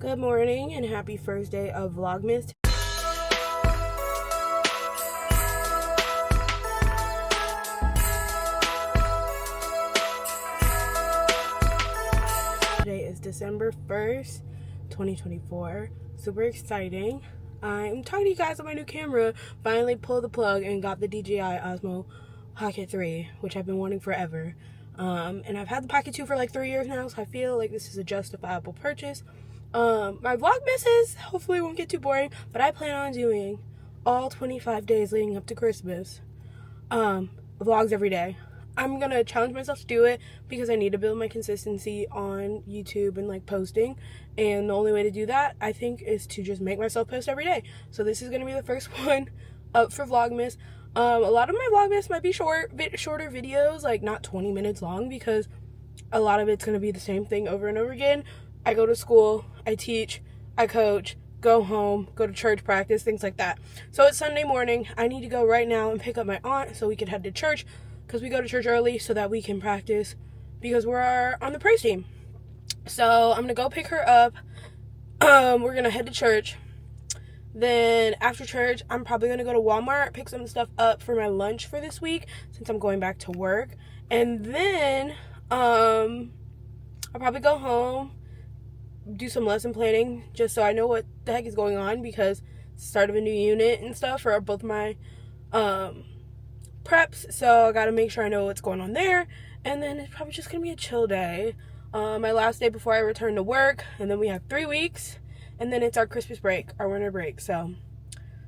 Good morning and happy first day of Vlogmas. Today is December 1st, 2024. Super exciting. I'm talking to you guys on my new camera. Finally pulled the plug and got the DJI Osmo Pocket 3, which I've been wanting forever. And I've had the Pocket 2 for like 3 years now, so I feel like this is a justifiable purchase. My Vlogmases hopefully won't get too boring, but I plan on doing all 25 days leading up to Christmas vlogs every day. I'm gonna challenge myself to do it because I need to build my consistency on YouTube and like posting, and the only way to do that I think is to just make myself post every day. So this is gonna be the first one up for Vlogmas. A lot of my Vlogmas might be shorter videos, like not 20 minutes long, because a lot of it's gonna be the same thing over and over again. I go to school, I teach, I coach, go home, go to church practice, things like that. So it's Sunday morning. I need to go right now and pick up my aunt so we can head to church, because we go to church early so that we can practice, because we're on the praise team. So I'm going to go pick her up. We're going to head to church. Then after church, I'm probably going to go to Walmart, pick some stuff up for my lunch for this week, since I'm going back to work. And then I'll probably go home, do some lesson planning just so I know what the heck is going on, because it's the start of a new unit and stuff for both my preps, so I gotta make sure I know what's going on there. And then it's probably just gonna be a chill day, my last day before I return to work, and then we have 3 weeks, and then it's our Christmas break, our winter break. So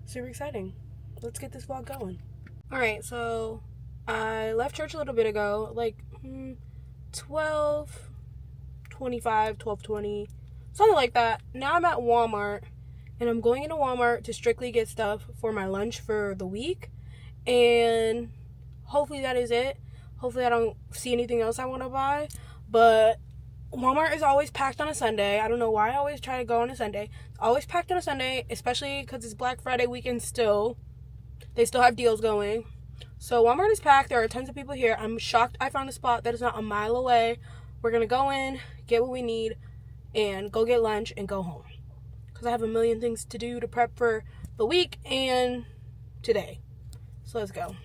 super exciting. Let's get this vlog going. All right, so I left church a little bit ago, like 12:25, 12:20, something like that. Now I'm at Walmart, and I'm going into Walmart to strictly get stuff for my lunch for the week, and hopefully that is it. Hopefully I don't see anything else I want to buy, but Walmart is always packed on a Sunday. I don't know why I always try to go on a Sunday. It's always packed on a Sunday, especially because it's Black Friday weekend still. They still have deals going. So Walmart is packed. There are tons of people here. I'm shocked I found a spot that is not a mile away. We're going to go in, get what we need, and go get lunch and go home, because I have a million things to do to prep for the week and today. So let's go.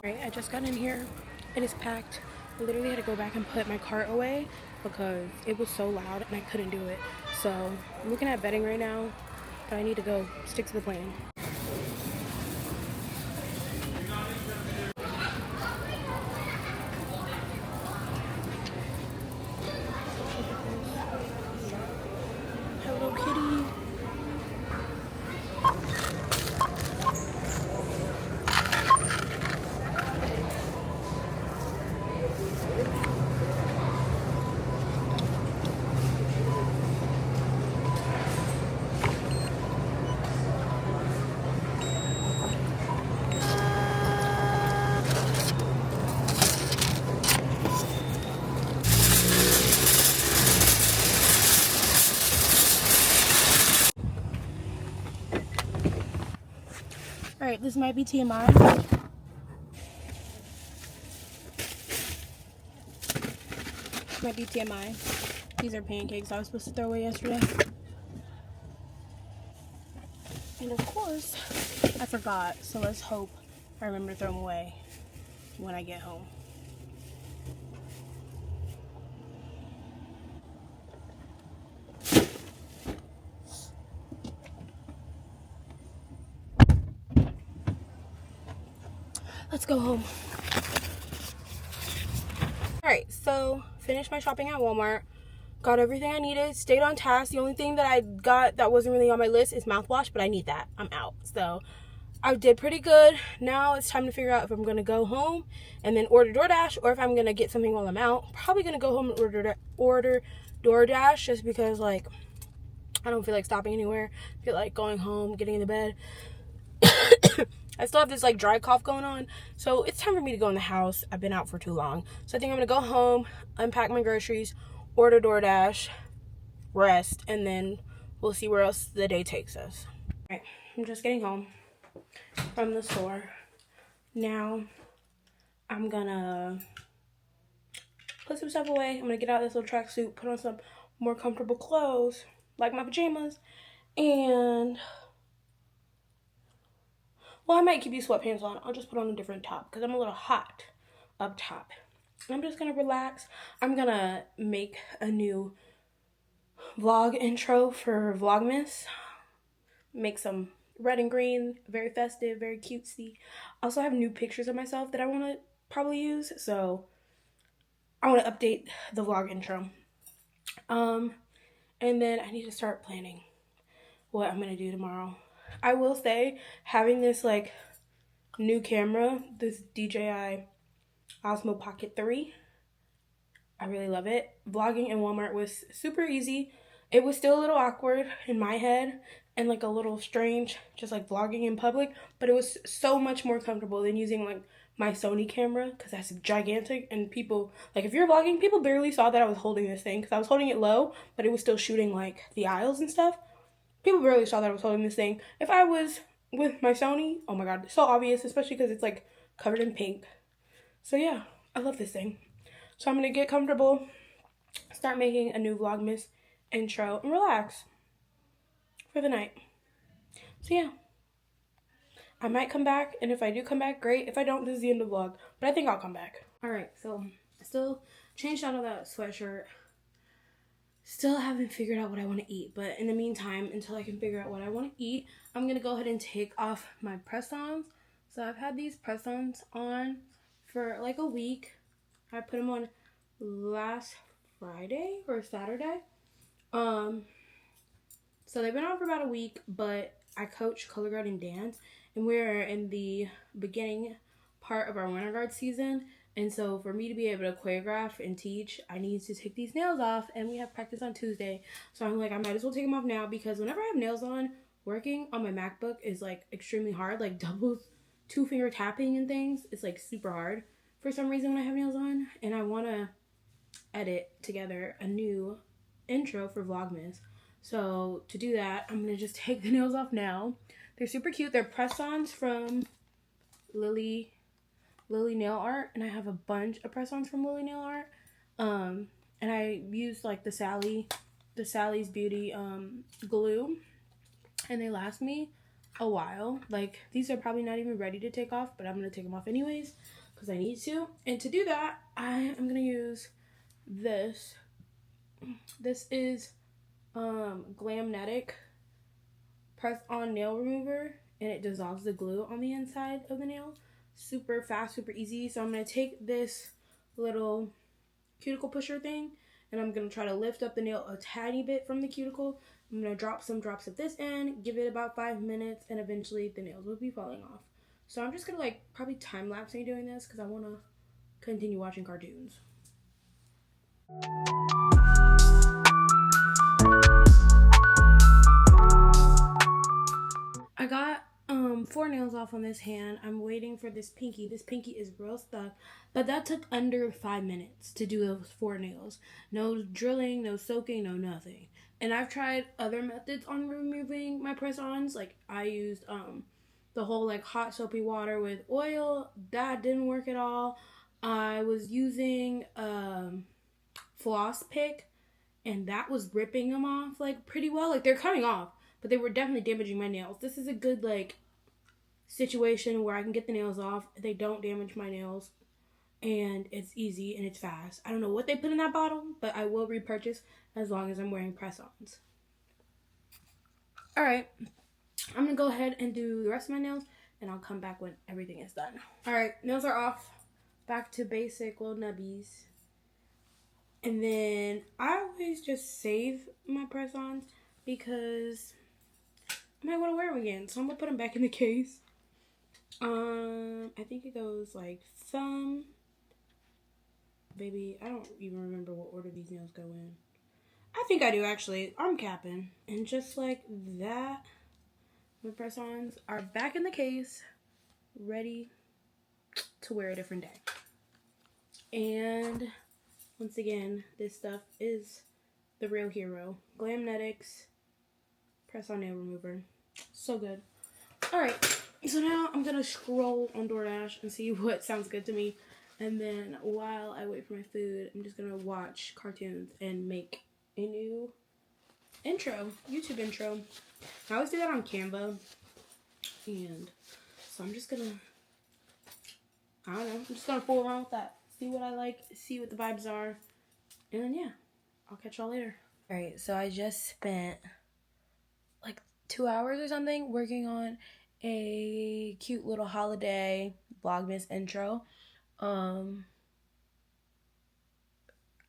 Alright, I just got in here. It is packed. I literally had to go back and put my cart away because it was so loud and I couldn't do it. So I'm looking at bedding right now, but I need to go stick to the plan. Hello Kitty. Alright, this might be TMI. Might be TMI. These are pancakes I was supposed to throw away yesterday. And of course, I forgot. So let's hope I remember to throw them away when I get home. Let's go home. Alright, so finished my shopping at Walmart. Got everything I needed. Stayed on task. The only thing that I got that wasn't really on my list is mouthwash, but I need that. I'm out. So I did pretty good. Now it's time to figure out if I'm going to go home and then order DoorDash, or if I'm going to get something while I'm out. Probably going to go home and order DoorDash, just because, like, I don't feel like stopping anywhere. I feel like going home, getting in the bed. I still have this like dry cough going on, so it's time for me to go in the house. I've been out for too long. So I think I'm gonna go home, unpack my groceries, order DoorDash, rest, and then we'll see where else the day takes us. Alright, I'm just getting home from the store. Now, I'm gonna put some stuff away. I'm gonna get out of this little tracksuit, put on some more comfortable clothes, like my pajamas, and, well, I might keep these sweatpants on. I'll just put on a different top because I'm a little hot up top. I'm just gonna relax. I'm gonna make a new vlog intro for Vlogmas. Make some red and green, very festive, very cutesy. I also have new pictures of myself that I want to probably use, so I want to update the vlog intro. And then I need to start planning what I'm gonna do tomorrow. I will say, having this like new camera, this DJI Osmo Pocket 3, I really love it. Vlogging in Walmart was super easy. It was still a little awkward in my head and like a little strange, just like vlogging in public, but it was so much more comfortable than using like my Sony camera because that's gigantic, and people, like if you're vlogging, people barely saw that I was holding this thing because I was holding it low, but it was still shooting like the aisles and stuff. People barely saw that I was holding this thing. If I was with my Sony, oh my god, it's so obvious, especially because it's like covered in pink. So yeah, I love this thing. So I'm gonna get comfortable, start making a new Vlogmas intro, and relax for the night. So yeah, I might come back, and if I do come back, great. If I don't, this is the end of the vlog, but I think I'll come back. Alright, so I still changed out of that sweatshirt. Still haven't figured out what I want to eat, but in the meantime, until I can figure out what I want to eat, I'm going to go ahead and take off my press-ons. So I've had these press-ons on for like a week. I put them on last Friday or Saturday. So they've been on for about a week, but I coach color guard and dance, and we're in the beginning part of our winter guard season. And so for me to be able to choreograph and teach, I need to take these nails off, and we have practice on Tuesday. So I'm like, I might as well take them off now, because whenever I have nails on, working on my MacBook is like extremely hard, like double two-finger tapping and things. It's like super hard for some reason when I have nails on, and I want to edit together a new intro for Vlogmas. So to do that, I'm going to just take the nails off now. They're super cute. They're press-ons from Lily Nail Art, and I have a bunch of press-ons from Lily Nail Art. And I used like the Sally's Beauty glue, and they last me a while. Like, these are probably not even ready to take off, but I'm gonna take them off anyways because I need to. And to do that, I am gonna use this. This is Glamnetic press-on nail remover, and it dissolves the glue on the inside of the nail. Super fast, super easy. So I'm going to take this little cuticle pusher thing, and I'm going to try to lift up the nail a tiny bit from the cuticle. I'm going to drop some drops of this in, give it about 5 minutes, and eventually the nails will be falling off. So I'm just going to like probably time-lapse me doing this because I want to continue watching cartoons. I got 4 nails off on this hand. I'm waiting for this pinky. This pinky is real stuck, but that took under 5 minutes to do those 4 nails. No drilling, no soaking, no nothing. And I've tried other methods on removing my press-ons. Like I used the whole like hot soapy water with oil. That didn't work at all. I was using floss pick, and that was ripping them off like pretty well. Like they're coming off, but they were definitely damaging my nails. This is a good like situation where I can get the nails off. They don't damage my nails, and it's easy and it's fast. I don't know what they put in that bottle, but I will repurchase as long as I'm wearing press-ons. Alright, I'm gonna go ahead and do the rest of my nails, and I'll come back when everything is done. Alright, nails are off. Back to basic little nubbies. And then I always just save my press-ons because I might want to wear them again. So I'm going to put them back in the case. I think it goes like thumb. Baby, I don't even remember what order these nails go in. I think I do actually. I'm capping. And just like that, my press-ons are back in the case, ready to wear a different day. And once again, this stuff is the real hero. Glamnetics press-on nail remover. So good. All right. So now I'm gonna scroll on DoorDash and see what sounds good to me, and then while I wait for my food, I'm just gonna watch cartoons and make a new YouTube intro. I always do that on Canva, and so I'm just gonna, I don't know, I'm just gonna fool around with that, see what I like, see what the vibes are, and then yeah, I'll catch y'all later. All right, so I just spent like 2 hours or something working on a cute little holiday Vlogmas intro. I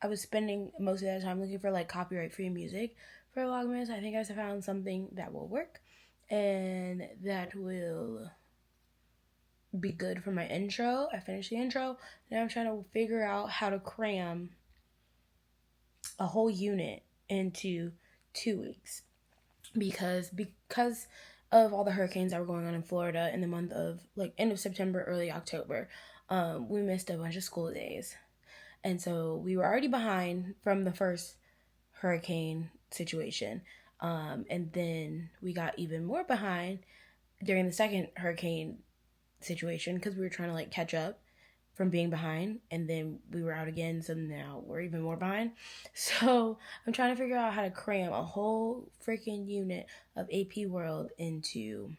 was spending most of that time looking for like copyright free music for Vlogmas. I think I found something that will work and that will be good for my intro. I finished the intro. Now I'm trying to figure out how to cram a whole unit into 2 weeks because of all the hurricanes that were going on in Florida in the month of like end of September, early October. We missed a bunch of school days. And so we were already behind from the first hurricane situation. And then we got even more behind during the second hurricane situation because we were trying to like catch up from being behind, and then we were out again, so now we're even more behind. So I'm trying to figure out how to cram a whole freaking unit of AP World into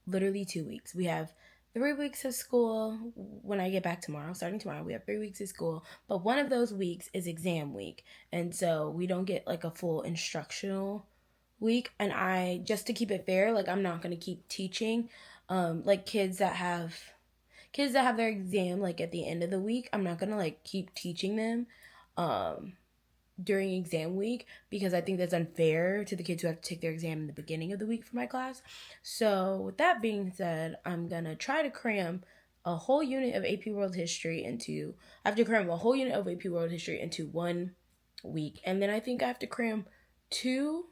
literally 2 weeks. We have 3 weeks of school when I get back tomorrow. Starting tomorrow, we have 3 weeks of school, but one of those weeks is exam week, and so we don't get like a full instructional week. And I, just to keep it fair, like I'm not going to keep teaching like kids that have their exam like at the end of the week. I'm not going to like keep teaching them during exam week because I think that's unfair to the kids who have to take their exam in the beginning of the week for my class. So with that being said, I'm gonna try to cram a whole unit of AP World History into 1 week, and then I think I have to cram 2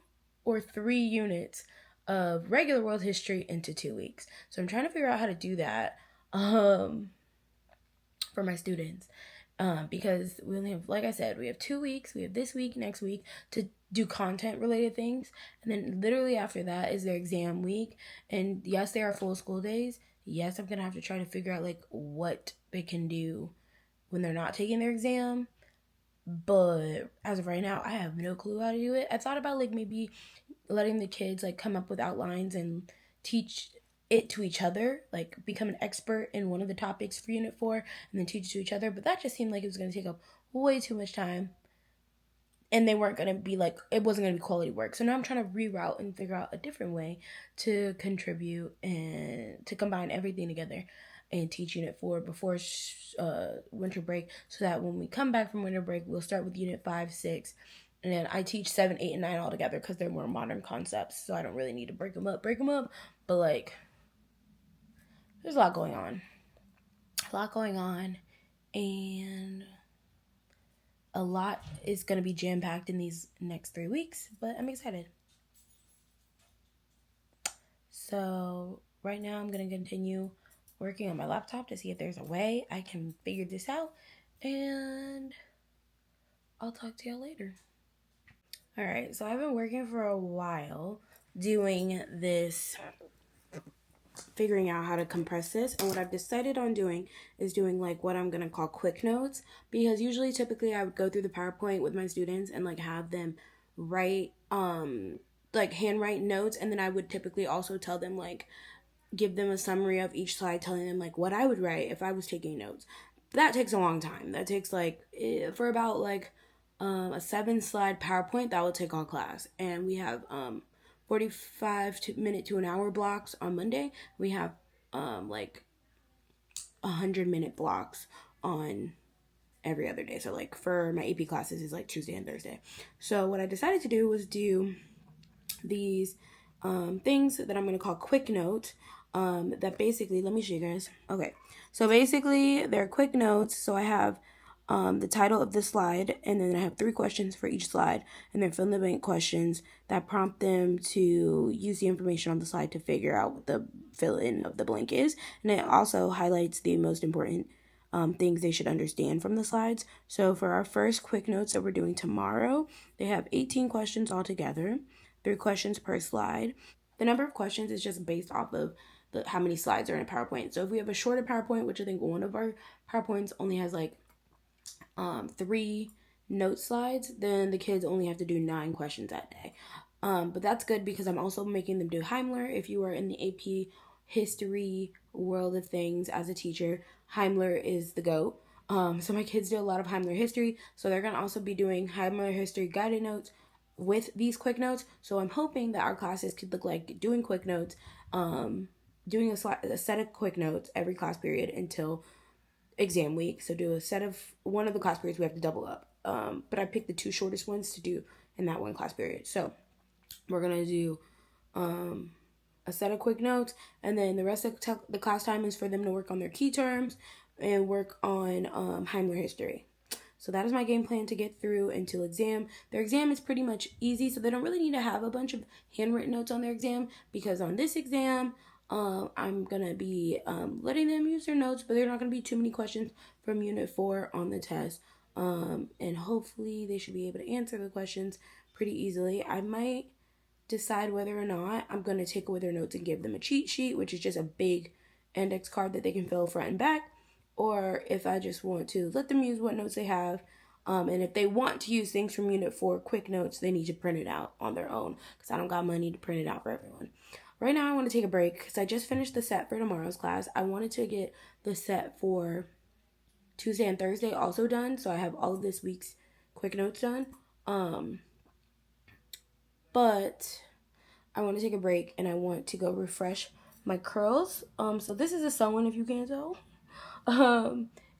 or 3 units of regular world history into 2 weeks. So I'm trying to figure out how to do that for my students. Because we only have, like I said, we have 2 weeks. We have this week, next week to do content related things. And then literally after that is their exam week. And yes, they are full school days. Yes, I'm going to have to try to figure out like what they can do when they're not taking their exam. But as of right now, I have no clue how to do it. I thought about like maybe letting the kids like come up with outlines and teach it to each other, like become an expert in one of the topics for Unit 4 and then teach it to each other. But that just seemed like it was going to take up way too much time. And they weren't going to be like, it wasn't going to be quality work. So now I'm trying to reroute and figure out a different way to contribute and to combine everything together and teach Unit 4 before winter break, so that when we come back from winter break, we'll start with Unit 5, 6, and then I teach 7, 8, and 9 all together because they're more modern concepts, so I don't really need to break them up. But like, there's a lot going on, and a lot is going to be jam-packed in these next 3 weeks, but I'm excited. So right now I'm going to continue working on my laptop to see if there's a way I can figure this out, and I'll talk to y'all later. All right, so I've been working for a while doing this, figuring out how to compress this, and what I've decided on doing is doing like what I'm gonna call quick notes, because usually typically I would go through the PowerPoint with my students and like have them write like handwrite notes, and then I would typically also tell them like give them a summary of each slide, telling them like what I would write if I was taking notes. That takes a long time. That takes like for about like a 7-slide PowerPoint, that will take all class. And we have 45 minute to an hour blocks on Monday. We have like 100-minute blocks on every other day. So like for my AP classes is like Tuesday and Thursday. So what I decided to do was do these things that I'm going to call quick notes, that basically, let me show you guys. Okay, so basically they're quick notes. So I have the title of the slide, and then I have 3 questions for each slide, and they're fill in the blank questions that prompt them to use the information on the slide to figure out what the fill in of the blank is. And it also highlights the most important things they should understand from the slides. So for our first quick notes that we're doing tomorrow, they have 18 questions altogether. 3 questions per slide. The number of questions is just based off of how many slides are in a PowerPoint. So if we have a shorter PowerPoint, which I think one of our PowerPoints only has like 3 note slides, then the kids only have to do 9 questions that day. But that's good because I'm also making them do Heimler. If you are in the AP history world of things as a teacher, Heimler is the GOAT. So my kids do a lot of Heimler history, so they're going to also be doing Heimler history guided notes with these quick notes. So I'm hoping that our classes could look like doing quick notes, doing a set of quick notes every class period until exam week. So do a set of one of the class periods we have to double up. But I picked the 2 shortest ones to do in that one class period. So we're going to do a set of quick notes, and then the rest of the class time is for them to work on their key terms and work on Heimler history. So that is my game plan to get through until exam. Their exam is pretty much easy, so they don't really need to have a bunch of handwritten notes on their exam, because on this exam, I'm going to be letting them use their notes, but there are not going to be too many questions from Unit 4 on the test. And hopefully they should be able to answer the questions pretty easily. I might decide whether or not I'm going to take away their notes and give them a cheat sheet, which is just a big index card that they can fill front and back, or if I just want to let them use what notes they have. And if they want to use things from Unit 4 quick notes, they need to print it out on their own, because I don't got money to print it out for everyone. Right now I want to take a break because I just finished the set for tomorrow's class. I wanted to get the set for Tuesday and Thursday also done, so I have all of this week's quick notes done. But I want to take a break and I want to go refresh my curls. So this is a sew-in, if you can't tell.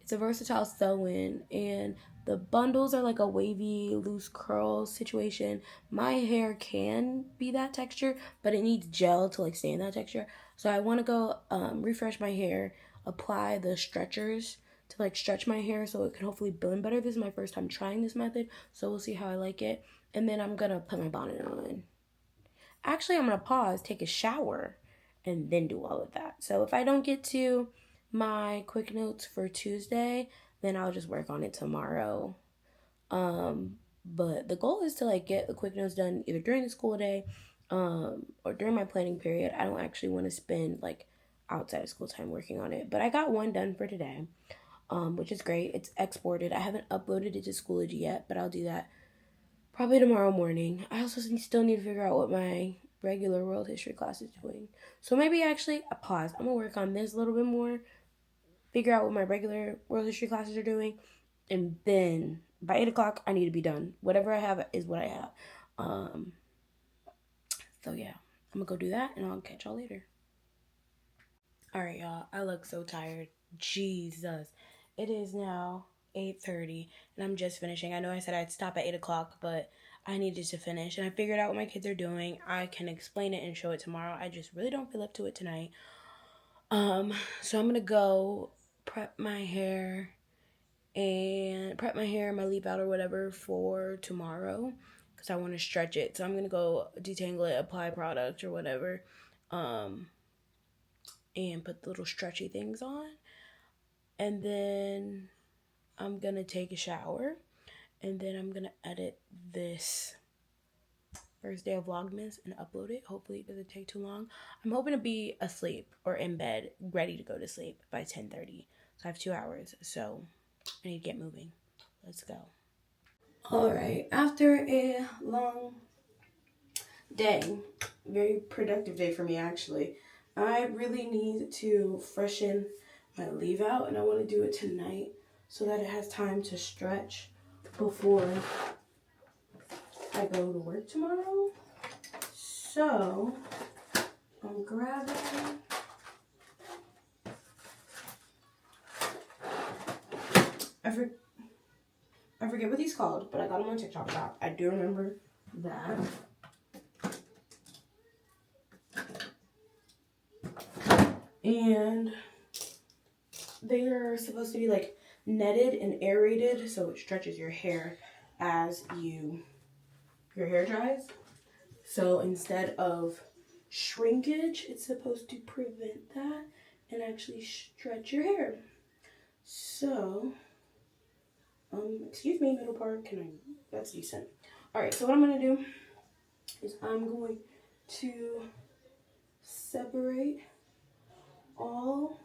It's a versatile sew-in, and the bundles are like a wavy, loose curl situation. My hair can be that texture, but it needs gel to like stay in that texture. So I want to go refresh my hair, apply the stretchers to like stretch my hair so it can hopefully blend better. This is my first time trying this method, so we'll see how I like it. And then I'm gonna put my bonnet on. Actually, I'm gonna pause, take a shower, and then do all of that. So if I don't get to my quick notes for Tuesday, then I'll just work on it tomorrow. But the goal is to like get the quick notes done either during the school day, or during my planning period. I don't actually want to spend like outside of school time working on it, but I got one done for today, which is great. It's exported. I haven't uploaded it to Schoology yet, but I'll do that probably tomorrow morning. I also still need to figure out what my regular world history class is doing. So maybe actually a pause. I'm going to work on this a little bit more, figure out what my regular world history classes are doing, and then by 8 o'clock, I need to be done. Whatever I have is what I have. So yeah, I'm going to go do that, and I'll catch y'all later. All right, y'all. I look so tired. Jesus. It is now 8:30, and I'm just finishing. I know I said I'd stop at 8 o'clock, but I needed to finish, and I figured out what my kids are doing. I can explain it and show it tomorrow. I just really don't feel up to it tonight. So I'm gonna go prep my hair, my leave out or whatever for tomorrow, because I want to stretch it. So I'm gonna go detangle it, apply product or whatever, and put the little stretchy things on. And then I'm gonna take a shower, and then I'm gonna edit this first day of Vlogmas and upload it. Hopefully it doesn't take too long. I'm hoping to be asleep or in bed, ready to go to sleep by 10:30. So I have 2 hours, so I need to get moving. Let's go. All right, after a long day, very productive day for me actually, I really need to freshen my leave out, and I want to do it tonight so that it has time to stretch before I go to work tomorrow. So I'm grabbing I forget what these called, but I got them on TikTok shop. I do remember that. And they are supposed to be like netted and aerated, so it stretches your hair as your hair dries. So instead of shrinkage, it's supposed to prevent that and actually stretch your hair. So, excuse me, middle part, that's decent. All right, so what I'm gonna do is I'm going to separate all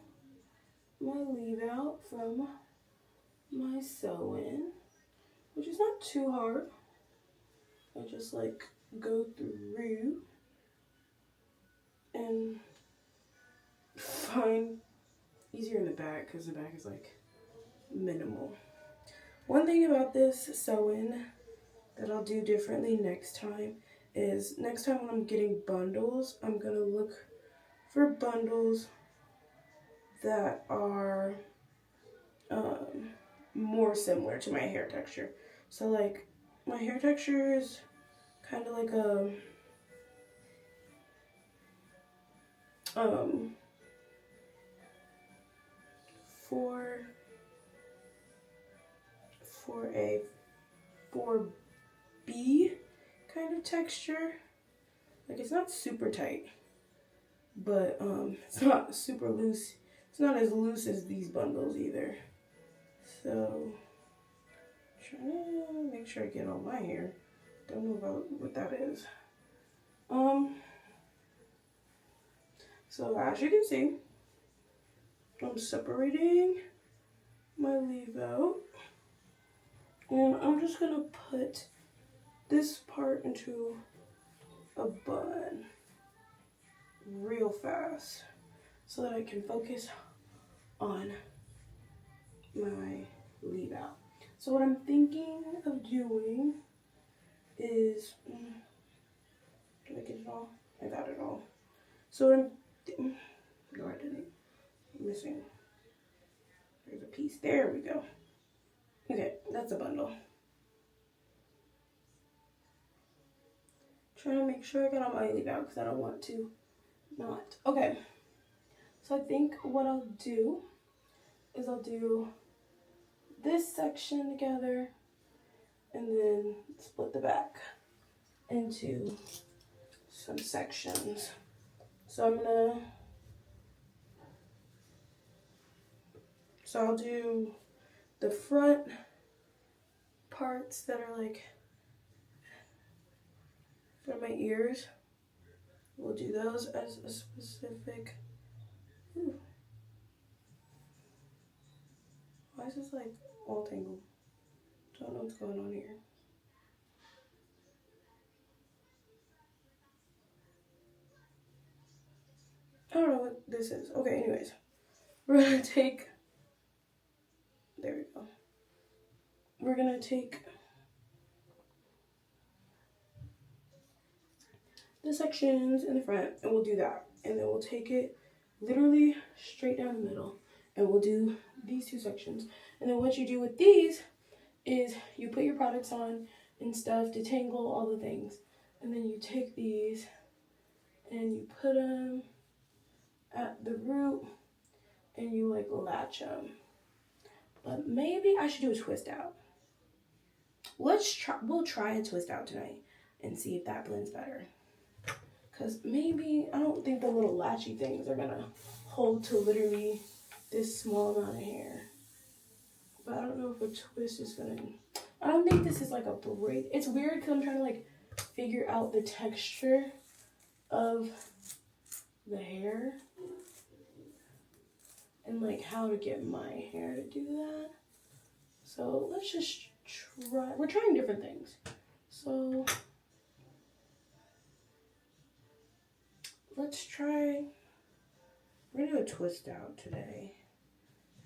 my leave out from my sew in, which is not too hard. I just like go through and find easier in the back because the back is like minimal. One thing about this sew-in that I'll do differently next time is next time when I'm getting bundles, I'm gonna look for bundles that are more similar to my hair texture. So like my hair texture is kind of like a for a 4B kind of texture. Like it's not super tight, but it's not super loose. It's not as loose as these bundles either. So trying to make sure I get all my hair. Don't know about what that is. So as you can see, I'm separating my leave out, and I'm just gonna put this part into a bun real fast so that I can focus on my leave out. So what I'm thinking of doing is, did I get it all? I got it all. So what no, I didn't. I'm missing. There's a piece. There we go. Okay, that's a bundle. Trying to make sure I got all my leave out because I don't want to not. Okay, so I think what I'll do is I'll do this section together and then split the back into some sections. So I'll do the front parts that are like for my ears. We'll do those as a specific. Ooh. Why is this like all tangled? Don't know what's going on here. I don't know what this is. Okay, anyways. We're gonna take, there we go. We're gonna take the sections in the front and we'll do that. And then we'll take it literally straight down the middle and we'll do these two sections. And then what you do with these is you put your products on and stuff, detangle all the things. And then you take these and you put them at the root and you like latch them. But maybe I should do a twist out. We'll try a twist out tonight and see if that blends better. Cause maybe, I don't think the little latchy things are gonna hold to literally this small amount of hair. But I don't know if a twist is gonna, I don't think this is like a braid. It's weird because I'm trying to like figure out the texture of the hair and like how to get my hair to do that. So let's just try, we're trying different things. So let's try, we're gonna do a twist out today.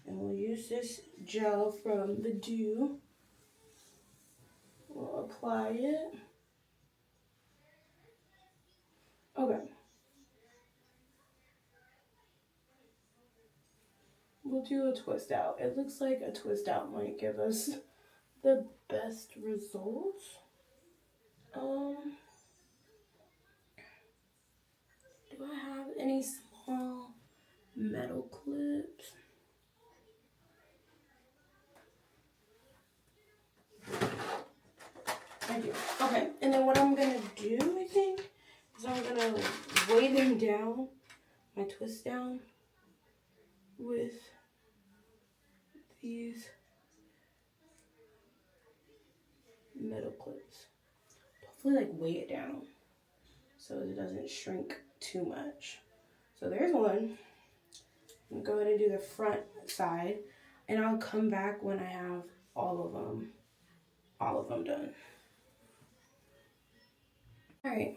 And we'll use this gel from the Dew. We'll apply it. Okay. We'll do a twist out. It looks like a twist out might give us the best results. Do I have any small metal clips? I do. Okay, and then what I'm gonna do, I think, is I'm gonna weigh them down, my twist down, with these metal clips. Hopefully, like, weigh it down. so it doesn't shrink too much. So there's one. I'm gonna go ahead and do the front side, and I'll come back when I have all of them done. All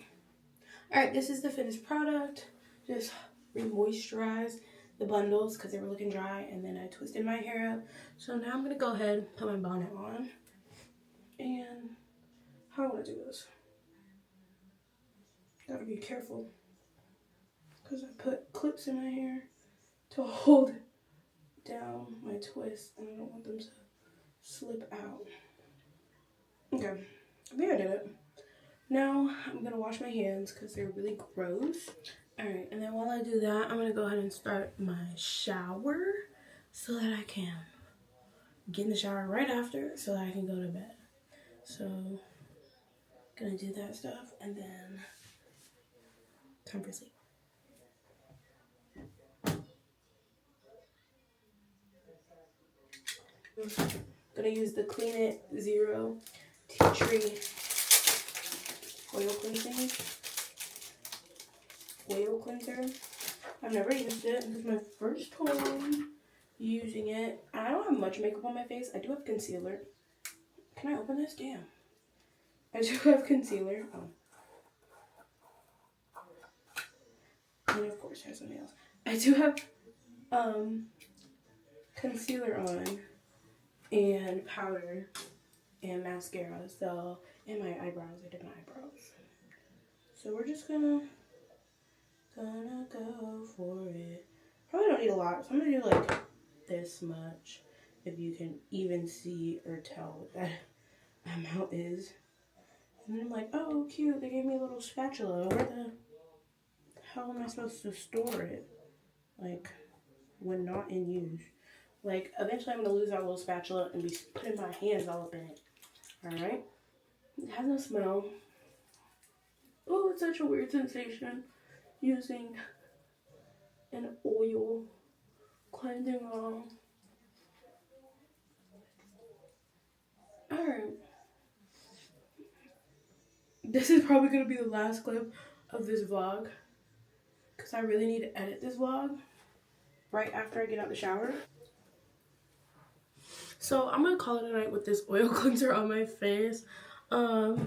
right, this is the finished product. Just re-moisturize the bundles because they were looking dry, and then I twisted my hair up. So now I'm gonna go ahead and put my bonnet on. And how I want to do this? Gotta be careful because I put clips in my hair to hold down my twists, and I don't want them to slip out. Okay, I think I did it. Now I'm gonna wash my hands because they're really gross. All right, and then while I do that, I'm gonna go ahead and start my shower so that I can get in the shower right after so that I can go to bed. So, gonna do that stuff and then time for sleep. Gonna use the Clean It Zero Tea Tree oil cleanser. I've never used it. This is my first time using it. I don't have much makeup on my face. I do have concealer. Can I open this? Damn. I do have concealer. Oh. And of course there's something else. I do have concealer on and powder and mascara, so, and my eyebrows. I did my eyebrows. So we're just gonna go for it. Probably don't need a lot, so I'm gonna do like this much, if you can even see or tell what that amount is. And then I'm like, oh cute, they gave me a little spatula. Where the hell am I supposed to store it? Like, when not in use. Like, eventually I'm gonna lose that little spatula and be putting my hands all up in it. Alright? It has no smell. Oh, it's such a weird sensation using an oil cleansing oil. Alright. This is probably gonna be the last clip of this vlog, because I really need to edit this vlog right after I get out the shower. So I'm gonna call it a night with this oil cleanser on my face. Go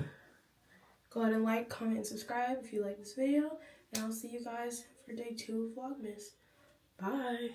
ahead and like, comment, and subscribe if you like this video, and I'll see you guys for day 2 of Vlogmas. Bye.